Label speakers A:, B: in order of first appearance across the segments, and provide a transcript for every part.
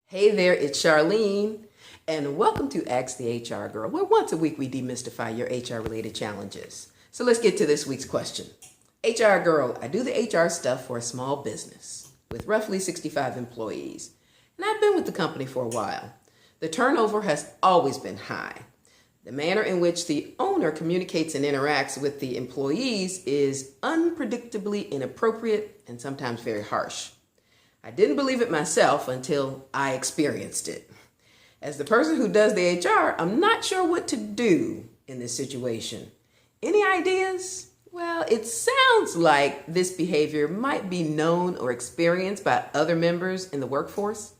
A: Hey there, it's Charlene, and welcome to Ask the HR Girl, where once a week we demystify your HR-related challenges. So let's get to this week's question. HR Girl, I do the HR stuff for a small business with roughly 65 employees, and I've been with the company for a while. The turnover has always been high. The manner in which the owner communicates and interacts with the employees is unpredictably inappropriate and sometimes very harsh. I didn't believe it myself until I experienced it. As the person who does the HR, I'm not sure what to do in this situation. Any ideas? Well, it sounds like this behavior might be known or experienced by other members in the workforce.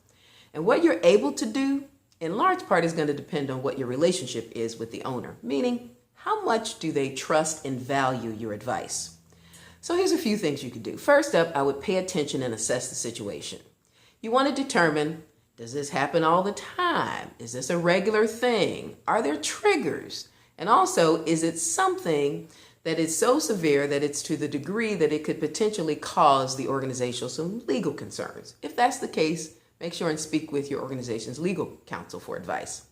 A: And what you're able to do, in large part, is going to depend on what your relationship is with the owner, meaning how much do they trust and value your advice. So here's a few things you could do. First up, I would pay attention and assess the situation. You want to determine, does this happen all the time? Is this a regular thing? Are there triggers? And also, is it something that is so severe that it's to the degree that it could potentially cause the organization some legal concerns? If that's the case, make sure and speak with your organization's legal counsel for advice.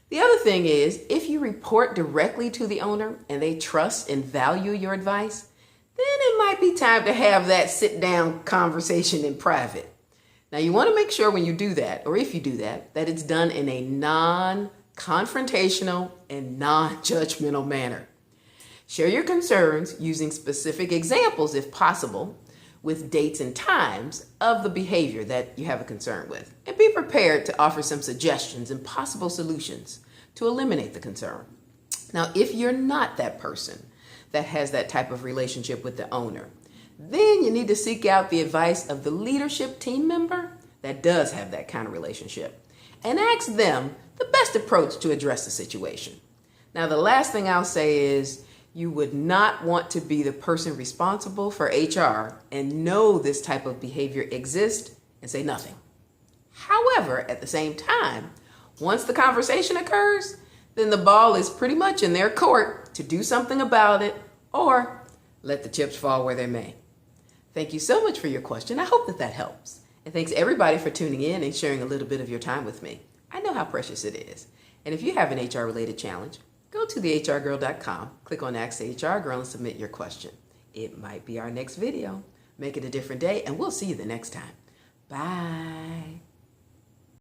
A: The other thing is, if you report directly to the owner and they trust and value your advice, then it might be time to have that sit-down conversation in private. Now, you want to make sure when you do that, or if you do that, that it's done in a non-confrontational and non-judgmental manner. Share your concerns using specific examples, if possible, with dates and times of the behavior that you have a concern with. And be prepared to offer some suggestions and possible solutions to eliminate the concern. Now, if you're not that person that has that type of relationship with the owner, then you need to seek out the advice of the leadership team member that does have that kind of relationship and ask them the best approach to address the situation. Now, the last thing I'll say is you would not want to be the person responsible for HR and know this type of behavior exists and say nothing. However, at the same time, once the conversation occurs, then the ball is pretty much in their court to do something about it or let the chips fall where they may. Thank you so much for your question. I hope that helps. And thanks everybody for tuning in and sharing a little bit of your time with me. I know how precious it is. And if you have an HR-related challenge, go to thehrgirl.com, click on Ask the HR Girl and submit your question. It might be our next video. Make it a different day, and we'll see you the next time. Bye.